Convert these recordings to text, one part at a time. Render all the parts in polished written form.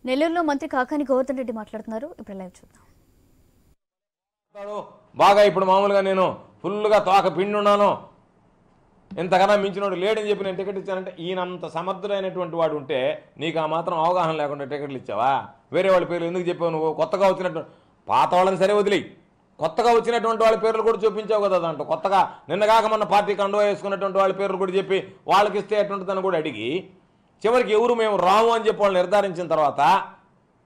నెల్లూరులో మంత్రి కాకాని గోవర్ధన్ రెడ్డి మాట్లాడుతున్నారు. ఇప్పుడు లైవ్ చూద్దాం. బాగా ఇప్పుడు మామూలుగా నేను ఫుల్గా తోక పిండి ఉన్నాను, ఇంతకన్నా మించినోడు లేడని చెప్పి నేను టికెట్ ఇచ్చానంటే ఈయనంత సమర్థుడైనటువంటి వాడు ఉంటే నీకు ఆ మాత్రం అవగాహన లేకుండా టికెట్లు ఇచ్చావా? వేరే వాళ్ళ పేర్లు ఎందుకు చెప్పావు? నువ్వు కొత్తగా వచ్చినటువంటి పాత వాళ్ళని సరే వదిలి కొత్తగా వచ్చినటువంటి వాళ్ళ పేర్లు కూడా చూపించావు కదా దాంట్లో. కొత్తగా నిన్నగాక మొన్న పార్టీకి కండువా వేసుకున్నటువంటి వాళ్ళ పేర్లు కూడా చెప్పి వాళ్ళకి ఇస్తే ఎటువంటిదని కూడా అడిగి చివరికి ఎవరు మేము రాము అని చెప్పి వాళ్ళు నిర్ధారించిన తర్వాత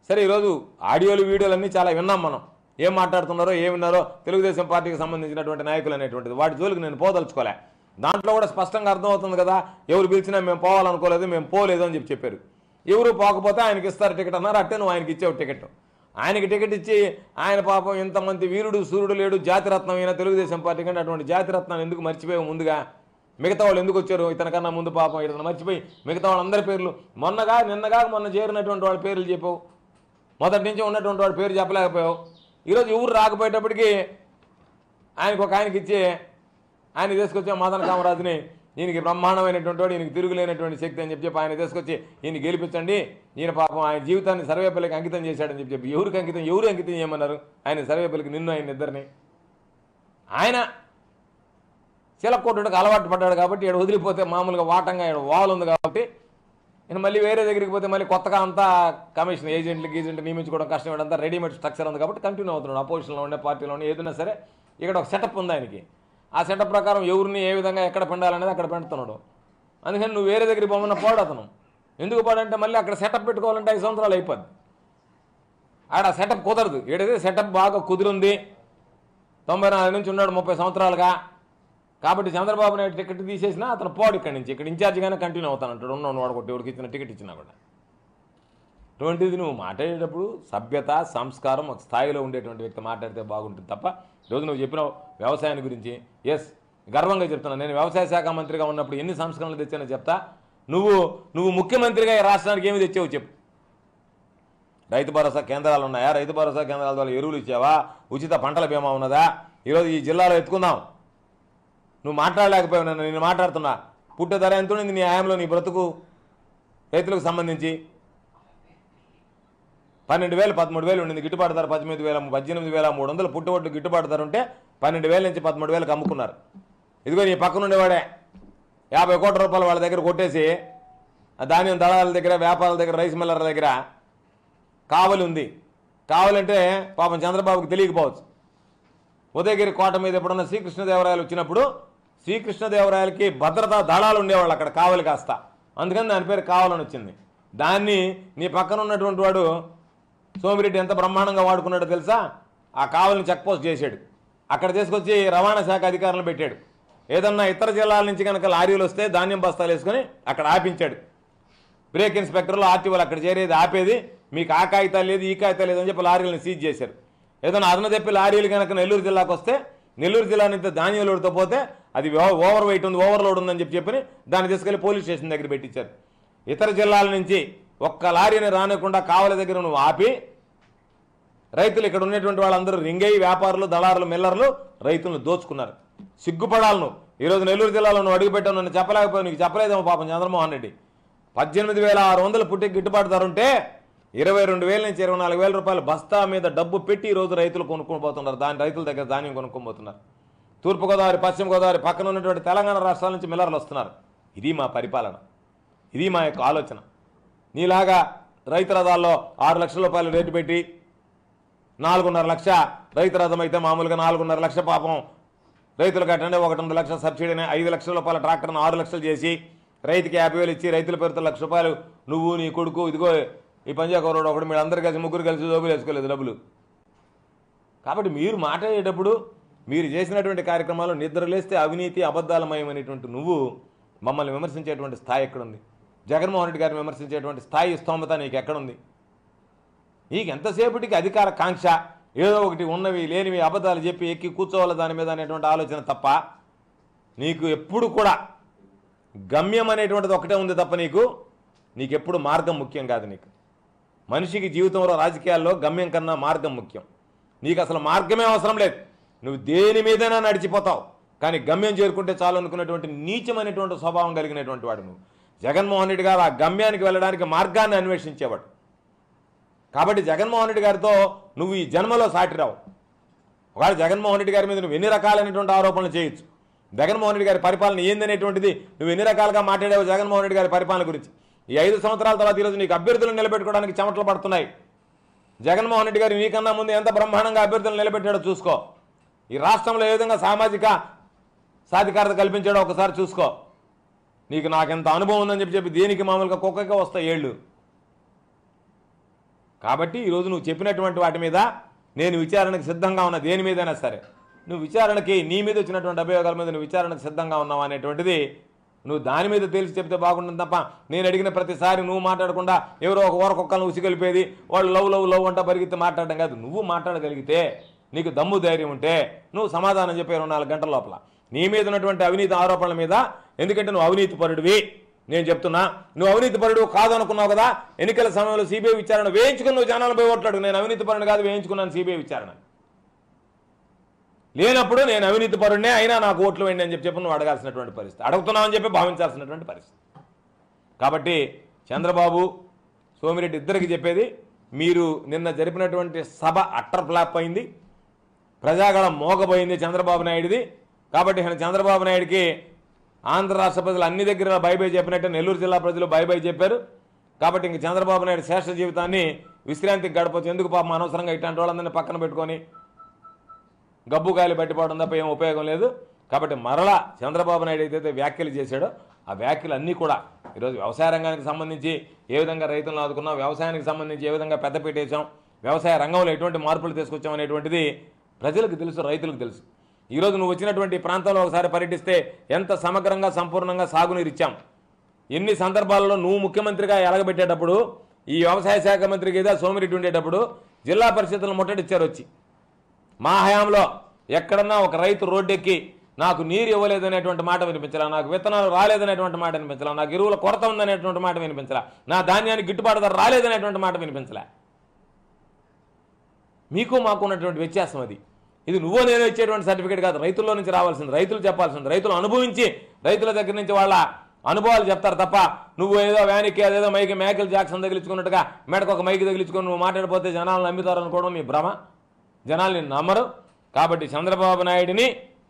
సరే ఈరోజు ఆడియోలు వీడియోలు అన్నీ చాలా విన్నాం. మనం ఏం మాట్లాడుతున్నారో ఏం విన్నారో తెలుగుదేశం పార్టీకి సంబంధించినటువంటి నాయకులు అనేటువంటిది వాటి జోలికి నేను పోదలుచుకోలే. దాంట్లో కూడా స్పష్టంగా అర్థమవుతుంది కదా, ఎవరు పిలిచినా మేము పోవాలనుకోలేదు, మేము పోలేదు అని చెప్పారు. ఎవరు పోకపోతే ఆయనకి ఇస్తారు టికెట్ అన్నారు. అట్టే నువ్వు ఆయనకి ఇచ్చావు టికెట్. ఆయనకి టికెట్ ఇచ్చి ఆయన పాపం ఇంతమంది వీరుడు సూర్యుడు లేడు జాతిరత్నం అయినా తెలుగుదేశం పార్టీ కంటే అటువంటి జాతిరత్నాన్ని ఎందుకు మర్చిపోయావు? ముందుగా మిగతా వాళ్ళు ఎందుకు వచ్చారు ఇతనికన్నా ముందు? పాపం ఇతను మర్చిపోయి మిగతా వాళ్ళందరి పేర్లు మొన్న చేరినటువంటి వాళ్ళ పేర్లు చెప్పావు. మొదటి నుంచి ఉన్నటువంటి వాళ్ళ పేరు చెప్పలేకపోయావు. ఈరోజు ఎవరు రాకపోయేటప్పటికీ ఆయనకి ఇచ్చి ఆయన తీసుకొచ్చే మదన్ కామరాజుని ఈయనకి బ్రహ్మాండమైనటువంటి వాడు, ఈయనకి తిరుగులేనటువంటి శక్తి అని చెప్పి ఆయన తీసుకొచ్చి ఈయన గెలిపించండి, ఈయన పాపం ఆయన జీవితాన్ని సర్వేపల్లికి అంకితం చేశాడని చెప్పి ఎవరు అంకితం చేయమన్నారు? ఆయన సర్వేపల్లికి నిన్ను ఆయన ఇద్దరిని. ఆయన చిలక్కొట్టుడికి అలవాటు పడ్డాడు కాబట్టి ఇక్కడ వదిలిపోతే మామూలుగా వాటంగా ఇక్కడ వాల్ ఉంది కాబట్టి నేను మళ్ళీ వేరే దగ్గరికి పోతే మళ్ళీ కొత్తగా అంతా కమిషన్ ఏజెంట్లు నియమించుకోవడం కష్టం, అంతా రెడీమేడ్ స్ట్రక్చర్ ఉంది కాబట్టి కంటిన్యూ అవుతున్నాడు. అపోజిషన్లో ఉండే పార్టీలో ఉండే ఏదైనా సరే ఇక్కడ ఒక సెటప్ ఉంది ఆయనకి. ఆ సెటప్ ప్రకారం ఎవరిని ఏ విధంగా ఎక్కడ పెండాలనేది అక్కడ పెడుతున్నాడు. అందుకని నువ్వు వేరే దగ్గరికి పోమన్న పోడు అతను. ఎందుకు పోడంటే మళ్ళీ అక్కడ సెటప్ పెట్టుకోవాలంటే 5 సంవత్సరాలు అయిపోద్ది. ఆడ సెటప్ కుదరదు. ఏదైతే సెటప్ బాగా కుదిరింది, 94 నుంచి ఉన్నాడు 30 సంవత్సరాలుగా. కాబట్టి చంద్రబాబు నాయుడు టికెట్ తీసేసినా అతను పోడు ఇక్కడి నుంచి. ఇక్కడ ఇన్ఛార్జిగానే కంటిన్యూ అవుతానంటాడు. ఉన్నాడు వాడుకొట్టి ఎవరికి ఇచ్చిన టికెట్ ఇచ్చినా కూడా. అటువంటిది నువ్వు మాట్లాడేటప్పుడు సభ్యత సంస్కారం ఒక స్థాయిలో ఉండేటువంటి వ్యక్తి మాట్లాడితే బాగుంటుంది తప్ప ఈరోజు నువ్వు చెప్పినావు వ్యవసాయాన్ని గురించి. ఎస్, గర్వంగా చెప్తున్నాను. నేను వ్యవసాయ శాఖ మంత్రిగా ఉన్నప్పుడు ఎన్ని సంస్కరణలు తెచ్చానో చెప్తా. నువ్వు ముఖ్యమంత్రిగా ఈ రాష్ట్రానికి ఏమి తెచ్చావు చెప్పు. రైతు భరోసా కేంద్రాలు ఉన్నాయా? రైతు భరోసా కేంద్రాల ద్వారా ఎరువులు ఇచ్చావా? ఉచిత పంటల బీమా ఉన్నదా? ఈరోజు ఈ జిల్లాలో ఎత్తుకుందాం. నువ్వు మాట్లాడలేకపోయావు. నేను మాట్లాడుతున్నా. పుట్టే ధర ఎంత ఉండింది నీ హయాంలో? నీ బ్రతుకు రైతులకు సంబంధించి 12,000 13,000 ఉండింది. గిట్టుబాటు ధర 18,300 పుట్టుబొట్టు గిట్టుబాటు ధర ఉంటే 12,000 నుంచి 13,000కి అమ్ముకున్నారు. ఇదిగో నీ పక్కన ఉండేవాడే 50 కోట్ల రూపాయలు వాళ్ళ దగ్గర కొట్టేసి ధాన్యం దళాల దగ్గర, వ్యాపారాల దగ్గర, రైస్ మిల్లర్ల దగ్గర కావలి ఉంది. కావాలంటే పాపం చంద్రబాబుకి తెలియకపోవచ్చు. ఉదయగిరి కోట మీద ఎప్పుడన్నా శ్రీకృష్ణదేవరాయలు వచ్చినప్పుడు శ్రీకృష్ణదేవరాయలకి భద్రతా దళాలు ఉండేవాళ్ళు అక్కడ కావలి కాస్త. అందుకని దాని పేరు కావాలని వచ్చింది. దాన్ని నీ పక్కన ఉన్నటువంటి వాడు సోమిరెడ్డి ఎంత బ్రహ్మాండంగా వాడుకున్నాడో తెలుసా? ఆ కావలిని చెక్ పోస్ట్ చేశాడు. అక్కడ తీసుకొచ్చి రవాణా శాఖ అధికారులను పెట్టాడు. ఏదన్నా ఇతర జిల్లాల నుంచి కనుక లారీలు వస్తే ధాన్యం బస్తాలు వేసుకొని అక్కడ ఆపించాడు. బ్రేక్ ఇన్స్పెక్టర్లు ఆర్టీఓలు అక్కడ చేరేది ఆపేది. మీకు ఆ కాగితాలు లేదు, ఈ కాగితాలు లేదు అని చెప్పి లారీలను సీజ్ చేశారు. ఏదైనా అదన తెప్పి లారీలు కనుక నెల్లూరు జిల్లాకు వస్తే నెల్లూరు జిల్లా నుంచి ధాన్యం లోడ్తో పోతే అది ఓవర్ వెయిట్ ఉంది, ఓవర్లోడ్ ఉందని చెప్పి దాన్ని తీసుకెళ్లి పోలీస్ స్టేషన్ దగ్గర పెట్టించారు. ఇతర జిల్లాల నుంచి ఒక్క లారీని రానికుండా కావలి దగ్గర నువ్వు ఆపి రైతులు ఇక్కడ ఉన్నటువంటి వాళ్ళందరూ రింగయ్యి వ్యాపారులు, దళారులు, మిల్లర్లు రైతులను దోచుకున్నారు. సిగ్గుపడాలి నువ్వు. ఈరోజు నెల్లూరు జిల్లాలో నువ్వు అడుగుపెట్టావు. నన్ను చెప్పలేకపోయావు. నీకు చెప్పలేదేమో పాపం చంద్రమోహన్ రెడ్డి. 18,600 పుట్టికి గిట్టుబాటు ధర ఉంటే 22,000 నుంచి 24,000 రూపాయలు బస్తా మీద డబ్బు పెట్టి ఈరోజు రైతులు కొనుక్కొని పోతున్నారు. రైతుల దగ్గర ధాన్యం కొనుక్కొని పోతున్నారు. తూర్పుగోదావరి, పశ్చిమ గోదావరి పక్కన ఉన్నటువంటి తెలంగాణ రాష్ట్రాల నుంచి మిల్లర్లు వస్తున్నారు. ఇది మా పరిపాలన, ఇది మా యొక్క ఆలోచన. నీలాగా రైతు రథాల్లో 6 లక్షల రూపాయలు రేటు పెట్టి 4.5 లక్ష రైతు రథం అయితే మామూలుగా 4.5 లక్ష పాపం రైతులు కట్టండి. 1.5 లక్ష సబ్సిడీ 5 లక్షల రూపాయల ట్రాక్టర్ను 6 లక్షలు చేసి రైతుకి 50,000 ఇచ్చి రైతుల పేరుతో 1,00,000 రూపాయలు నువ్వు నీ కొడుకు ఇదిగో ఈ పంజాకౌరుడు ఒకటి మీరు అందరు కలిసి ముగ్గురు కలిసి జోబులు వేసుకోలేదు డబ్బులు. కాబట్టి మీరు మాట్లాడేటప్పుడు మీరు చేసినటువంటి కార్యక్రమాలు నిద్రలేస్తే అవినీతి అబద్ధాలమయమైనటువంటి నువ్వు మమ్మల్ని విమర్శించేటువంటి స్థాయి ఎక్కడుంది? జగన్మోహన్ రెడ్డి గారిని విమర్శించేటువంటి స్థాయి స్తోమత నీకు ఎక్కడుంది? నీకు ఎంతసేపటికి అధికార కాంక్ష, ఏదో ఒకటి ఉన్నవి లేనివి అబద్ధాలు చెప్పి ఎక్కి కూర్చోవాలి దాని మీద అనేటువంటి ఆలోచన తప్ప నీకు ఎప్పుడు కూడా గమ్యం అనేటువంటిది ఒకటే ఉంది తప్ప నీకెప్పుడు మార్గం ముఖ్యం కాదు. నీకు మనిషికి జీవితంలో రాజకీయాల్లో గమ్యం కన్నా మార్గం ముఖ్యం. నీకు అసలు మార్గమే అవసరం లేదు. నువ్వు దేని మీదైనా నడిచిపోతావు. కానీ గమ్యం చేరుకుంటే చాలు అనుకునేటువంటి నీచమైనటువంటి స్వభావం కలిగినటువంటి వాడు నువ్వు. జగన్మోహన్ రెడ్డి గారు ఆ గమ్యానికి వెళ్ళడానికి మార్గాన్ని అన్వేషించేవాడు. కాబట్టి జగన్మోహన్ రెడ్డి గారితో నువ్వు ఈ జన్మలో సాటిరావు. ఒకవేళ జగన్మోహన్ రెడ్డి గారి మీద నువ్వు ఎన్ని రకాలైనటువంటి ఆరోపణలు చేయొచ్చు. జగన్మోహన్ రెడ్డి గారి పరిపాలన ఏందనేటువంటిది నువ్వు ఎన్ని రకాలుగా మాట్లాడావు జగన్మోహన్ రెడ్డి గారి పరిపాలన గురించి. ఈ 5 సంవత్సరాల తర్వాత ఈరోజు నీకు అభ్యర్థులను నిలబెట్టుకోవడానికి చెమటలు పడుతున్నాయి. జగన్మోహన్ రెడ్డి గారు నీకన్నా ముందు ఎంత బ్రహ్మాండంగా అభ్యర్థులను నిలబెట్టాడో చూసుకో. ఈ రాష్ట్రంలో ఏ విధంగా సామాజిక సాధికారత కల్పించాడో ఒకసారి చూసుకో. నీకు నాకెంత అనుభవం ఉందని చెప్పి దేనికి మామూలుగా కుక్కగా వస్తాయి ఏళ్ళు. కాబట్టి ఈరోజు నువ్వు చెప్పినటువంటి వాటి మీద నేను విచారణకు సిద్ధంగా ఉన్నా. దేని మీదైనా సరే నువ్వు విచారణకి నీ మీద వచ్చినటువంటి అభియోగాల మీద నువ్వు విచారణకు సిద్ధంగా ఉన్నావు అనేటువంటిది నువ్వు దాని మీద తేల్చి చెప్తే బాగుంటుంది తప్ప నేను అడిగిన ప్రతిసారి నువ్వు మాట్లాడకుండా ఎవరో ఒక ఊరకొక్కలను ఉసిగలిపేది వాళ్ళు లవ్ అంటా పరిగెత్తి మాట్లాడడం కాదు. నువ్వు మాట్లాడగలిగితే నీకు దమ్ము ధైర్యం ఉంటే నువ్వు సమాధానం చెప్పే 24 గంటల లోపల నీ మీద ఉన్నటువంటి అవినీతి ఆరోపణల మీద. ఎందుకంటే నువ్వు అవినీతి పరుడివి. నేను చెప్తున్నా నువ్వు అవినీతి పరుడు కాదు అనుకున్నావు కదా. ఎన్నికల సమయంలో సిబిఐ విచారణ వేయించుకుని నువ్వు జనాలను పోయి ఓట్లాడు. నేను అవినీతి పరుడు కాదు, వేయించుకున్నాను సిబిఐ విచారణ. లేనప్పుడు నేను అవినీతి పరుడినే అయినా నాకు ఓట్లు వేయండి అని చెప్పి నువ్వు అడగాల్సినటువంటి పరిస్థితి, అడుగుతున్నావని చెప్పి భావించాల్సినటువంటి పరిస్థితి. కాబట్టి చంద్రబాబు సోమిరెడ్డి ఇద్దరికి చెప్పేది, మీరు నిన్న జరిపినటువంటి సభ అట్టర్ ఫ్లాప్ అయింది, ప్రజాగళం మోగపోయింది చంద్రబాబు నాయుడిది. కాబట్టి చంద్రబాబు నాయుడికి ఆంధ్ర రాష్ట్ర ప్రజలు అన్ని దగ్గర బై చెప్పినట్టు నెల్లూరు జిల్లా ప్రజలు బై చెప్పారు. కాబట్టి ఇంక చంద్రబాబు నాయుడు శ్రేష్ఠ జీవితాన్ని విశ్రాంతికి గడపచ్చు. ఎందుకు పాపం అనవసరంగా ఇట్లాంటి వాళ్ళందరినీ పక్కన పెట్టుకొని గబ్బుకాయలు పట్టిపోవడం తప్ప ఏం ఉపయోగం లేదు. కాబట్టి మరలా చంద్రబాబు నాయుడు ఏదైతే వ్యాఖ్యలు చేశాడో ఆ వ్యాఖ్యలు అన్నీ కూడా ఈరోజు వ్యవసాయ రంగానికి సంబంధించి ఏ విధంగా రైతులను ఆదుకున్నాం, వ్యవసాయానికి సంబంధించి ఏ విధంగా పెద్దపీట వేసాం, వ్యవసాయ రంగంలో ఎటువంటి మార్పులు తీసుకొచ్చాం అనేటువంటిది ప్రజలకు తెలుసు, రైతులకు తెలుసు. ఈరోజు నువ్వు వచ్చినటువంటి ప్రాంతంలో ఒకసారి పర్యటిస్తే ఎంత సమగ్రంగా సంపూర్ణంగా సాగునీరు ఇచ్చాం. ఎన్ని సందర్భాల్లో నువ్వు ముఖ్యమంత్రిగా ఎలగబెట్టేటప్పుడు ఈ వ్యవసాయ శాఖ మంత్రికి ఏదో సోమిరెడ్డి ఉండేటప్పుడు జిల్లా పరిషత్తులను ముట్టడిచ్చారు వచ్చి. మా హయాంలో ఎక్కడన్నా ఒక రైతు రోడ్డెక్కి నాకు నీరు ఇవ్వలేదనేటువంటి మాట వినిపించలా, నాకు విత్తనాలు రాలేదనేటువంటి మాట వినిపించలా, నాకు ఎరువుల కొరత ఉందనేటువంటి మాట వినిపించలా, నా ధాన్యానికి గిట్టుబాటు ధర రాలేదనేటువంటి మాట వినిపించలే. మీకు మాకు ఉన్నటువంటి వ్యత్యాసం అది. ఇది నువ్వో నేను ఇచ్చేటువంటి సర్టిఫికేట్ కాదు, రైతుల్లో నుంచి రావాల్సింది, రైతులు చెప్పాల్సింది, రైతులు అనుభవించి రైతుల దగ్గర నుంచి వాళ్ళ అనుభవాలు చెప్తారు తప్ప నువ్వు ఏదో వ్యానికి అదేదో మైకిల్ జాక్సన్ తగిలించుకున్నట్టుగా మెడకు ఒక మైకి తగిలించుకొని నువ్వు మాట్లాడిపోతే జనాలను నమ్ముతారు అనుకోవడం మీ భ్రమ. జనాల్ని నమ్మరు. కాబట్టి చంద్రబాబు నాయుడిని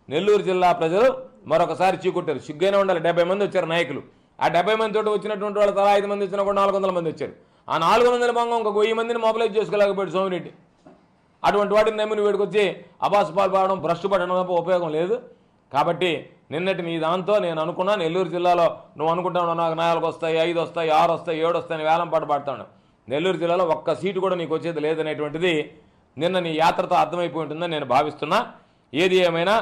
నెల్లూరు జిల్లా ప్రజలు మరొకసారి చీకొట్టారు. సిగ్గైనా ఉండాలి. 70 మంది వచ్చారు నాయకులు. ఆ 70 మంది తోటి వచ్చినటువంటి వాళ్ళు తలా 5 మంది వచ్చినా కూడా 400 మంది వచ్చారు. ఆ 400 మంది ఇంకొక 1000 మందిని మొబిలైజ్ చేసుకోలేకపోయాడు సోమిరెడ్డి. అటువంటి వాటిని నమ్మి నువ్వు వీడికొచ్చి అబాసు పాల్పడడం, భ్రష్టు పడడం తప్ప ఉపయోగం లేదు. కాబట్టి నిన్నటి నీ దాంతో నేను అనుకున్నా నెల్లూరు జిల్లాలో నువ్వు అనుకుంటావు నాకు 4 వస్తాయి, 5 వస్తాయి, 6 వస్తాయి, 7 వస్తాయని వేలం పాటు పడతాను. నెల్లూరు జిల్లాలో ఒక్క సీటు కూడా నీకు వచ్చేది లేదనేటువంటిది నిన్న నీ యాత్రతో అర్థమైపోయి ఉంటుందని నేను భావిస్తున్నా. ఏది ఏమైనా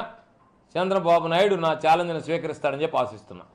చంద్రబాబు నాయుడు నా ఛాలెంజ్ని స్వీకరిస్తాడని చెప్పి ఆశిస్తున్నా.